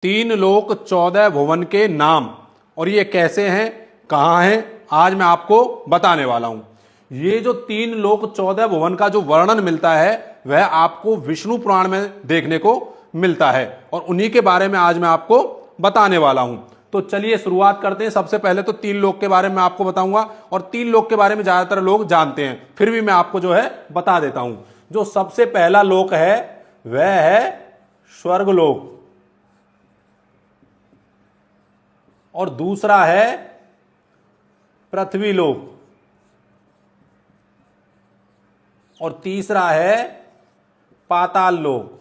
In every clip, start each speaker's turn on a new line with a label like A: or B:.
A: तीन लोक 14 भुवन के नाम, और ये कैसे हैं, कहां हैं, आज मैं आपको बताने वाला हूं। ये जो तीन लोक 14 भुवन का जो वर्णन मिलता है वह आपको विष्णु पुराण में देखने को मिलता है, और उन्हीं के बारे में आज मैं आपको बताने वाला हूं। तो चलिए शुरुआत करते हैं। सबसे पहले तो तीन लोक के बारे में आपको बताऊंगा, और तीन लोक के बारे में ज्यादातर लोग जानते हैं, फिर भी मैं आपको जो है बता देता हूं। जो सबसे पहला लोक है वह है स्वर्गलोक, और दूसरा है पृथ्वी लोक, और तीसरा है पाताल लोक।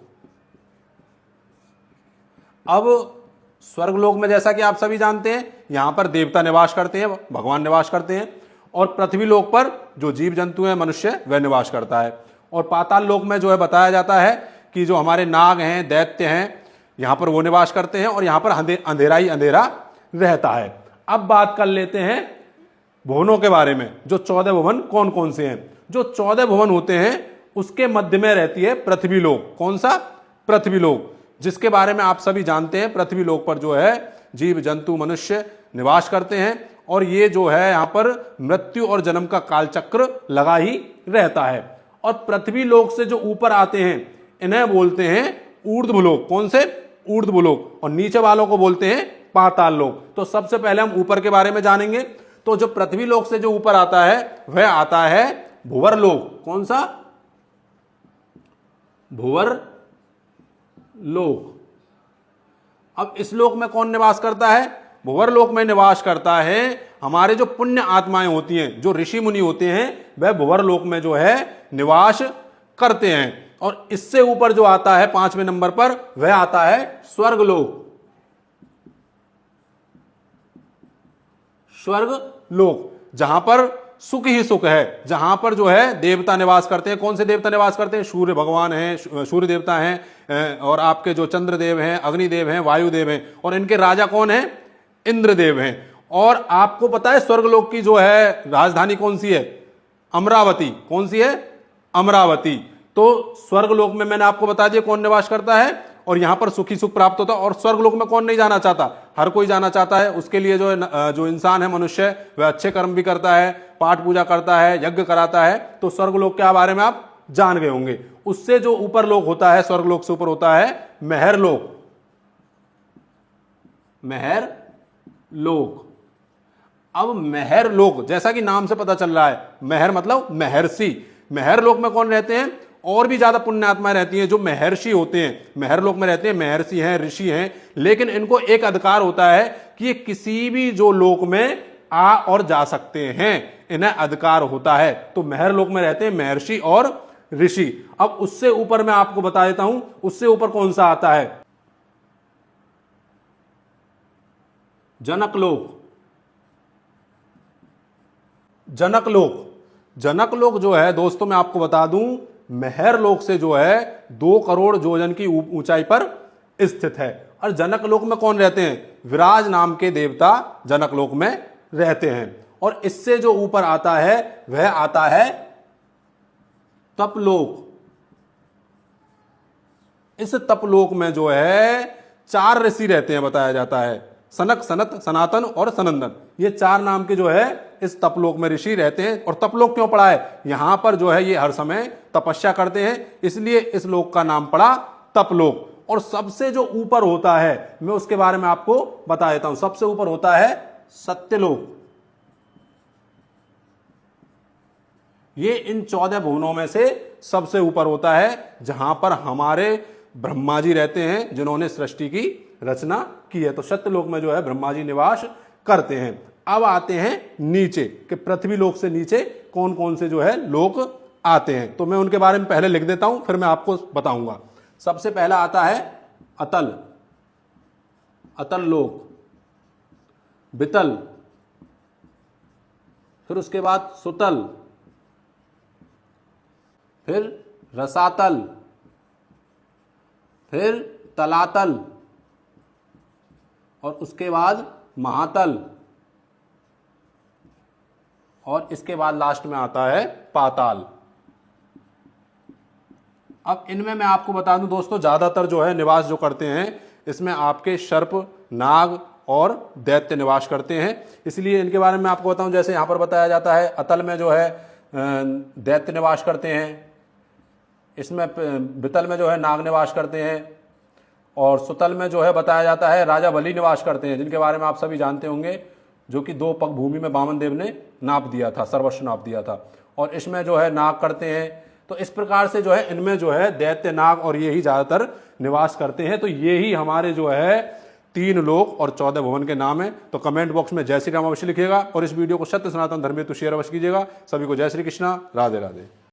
A: अब स्वर्गलोक में जैसा कि आप सभी जानते हैं यहां पर देवता निवास करते हैं, भगवान निवास करते हैं, और पृथ्वी लोक पर जो जीव जंतु हैं, मनुष्य, वह निवास करता है। और पाताल लोक में जो है बताया जाता है कि जो हमारे नाग हैं, दैत्य हैं, यहां पर वो निवास करते हैं, और यहां पर अंधेरा ही अंधेरा रहता है। अब बात कर लेते हैं भुवनों के बारे में। जो 14 भुवन कौन कौन से हैं? जो 14 भुवन होते हैं उसके मध्य में रहती है पृथ्वी लोक। कौन सा? पृथ्वी लोक, जिसके बारे में आप सभी जानते हैं। पृथ्वी लोक पर जो है जीव जंतु मनुष्य निवास करते हैं, और ये जो है यहां पर मृत्यु और जन्म का कालचक्र लगा ही रहता है। और पृथ्वी लोक से जो ऊपर आते हैं इन्हें बोलते हैं ऊर्ध्वलोक। कौन से? ऊर्ध्वलोक। और नीचे वालों को बोलते हैं पाताल लोक। तो सबसे पहले हम ऊपर के बारे में जानेंगे। तो जो पृथ्वी लोक से जो ऊपर आता है वह आता है भुवर लोक। कौन सा? भुवर लोक। अब इस लोक में कौन निवास करता है? भुवर लोक में निवास करता है हमारे जो पुण्य आत्माएं होती हैं, जो ऋषि मुनि होते हैं, वह भुवर लोक में जो है निवास करते हैं। और इससे ऊपर जो आता है 5वें नंबर पर वह आता है स्वर्गलोक। स्वर्गलोक, जहां पर सुख ही सुख है, जहां पर जो है देवता निवास करते हैं। कौन से देवता निवास करते हैं? सूर्य भगवान हैं, सूर्य देवता हैं, और आपके जो चंद्रदेव हैं, अग्निदेव हैं, वायुदेव हैं, और इनके राजा कौन है? इंद्रदेव हैं। और आपको पता है स्वर्गलोक की जो है राजधानी कौन सी है? अमरावती। कौन सी है? अमरावती। तो स्वर्गलोक में मैंने आपको बता दिया कौन निवास करता है, और यहां पर सुखी सुख प्राप्त होता है। और स्वर्गलोक में कौन नहीं जाना चाहता? हर कोई जाना चाहता है। उसके लिए जो इंसान है, मनुष्य, वह अच्छे कर्म भी करता है, पाठ पूजा करता है, यज्ञ कराता है। तो स्वर्गलोक के बारे में आप जान गए होंगे। उससे जो ऊपर लोक होता है, स्वर्गलोक से ऊपर होता है महर लोक। महर लोक। अब महर लोक, जैसा कि नाम से पता चल रहा है, महर मतलब महर्षि। महर लोक में कौन रहते हैं? और भी ज्यादा पुण्य आत्माएं रहती हैं जो महर्षि होते हैं। महर लोक में रहते हैं, महर्षि हैं, ऋषि हैं, लेकिन इनको एक अधिकार होता है कि ये किसी भी जो लोक में आ और जा सकते हैं, इन्हें अधिकार होता है। तो महर लोक में रहते हैं महर्षि और ऋषि। अब उससे ऊपर मैं आपको बता देता हूं, उससे ऊपर कौन सा आता है? जनक लोक। जनक लोक। जनक लोक जो है दोस्तों, मैं आपको बता दूं, महर लोक से जो है 2 करोड़ योजन की ऊंचाई पर स्थित है। और जनक लोक में कौन रहते हैं? विराज नाम के देवता जनक लोक में रहते हैं। और इससे जो ऊपर आता है वह आता है तपलोक। इस तपलोक में जो है 4 ऋषि रहते हैं, बताया जाता है। सनक, सनत, सनातन और सनंदन, ये 4 नाम के जो है इस तपलोक में ऋषि रहते हैं। और तपलोक क्यों पड़ा है? यहां पर जो है ये हर समय तपस्या करते हैं, इसलिए इस लोक का नाम पड़ा तपलोक। और सबसे जो ऊपर होता है, मैं उसके बारे में आपको बता देता हूं। सबसे ऊपर होता है सत्यलोक। ये इन 14 भुवनों में से सबसे ऊपर होता है, जहां पर हमारे ब्रह्मा जी रहते हैं, जिन्होंने सृष्टि की रचना की है। तो सत्यलोक में जो है ब्रह्मा जी निवास करते हैं। अब आते हैं नीचे, कि पृथ्वी लोक से नीचे कौन कौन से जो है लोक आते हैं। तो मैं उनके बारे में पहले लिख देता हूं, फिर मैं आपको बताऊंगा। सबसे पहला आता है अतल। अतल लोक। वितल, फिर उसके बाद सुतल, फिर रसातल, फिर तलातल, और उसके बाद महातल, और इसके बाद लास्ट में आता है पाताल। अब इनमें मैं आपको बता दूं दोस्तों, ज्यादातर जो है निवास जो करते हैं इसमें आपके सर्प, नाग और दैत्य निवास करते हैं। इसलिए इनके बारे में आपको बताऊं, जैसे यहाँ पर बताया जाता है अतल में जो है दैत्य निवास करते हैं, इसमें वितल में जो है नाग निवास करते हैं, और सुतल में जो है बताया जाता है राजा बलि निवास करते हैं, जिनके बारे में आप सभी जानते होंगे, जो कि 2 पग भूमि में वामन देव ने नाप दिया था, सर्वस्व नाप दिया था। और इसमें जो है नाग करते हैं। तो इस प्रकार से जो है इनमें जो है दैत्य, नाग और ये ही ज्यादातर निवास करते हैं। तो ये ही हमारे जो है 3 लोक और 14 भवन के नाम है। तो कमेंट बॉक्स में जय श्री राम अवश्य लिखिएगा और इस वीडियो को सत्य सनातन धर्म हेतु शेयर अवश्य कीजिएगा। सभी को जय श्री कृष्णा, राधे राधे।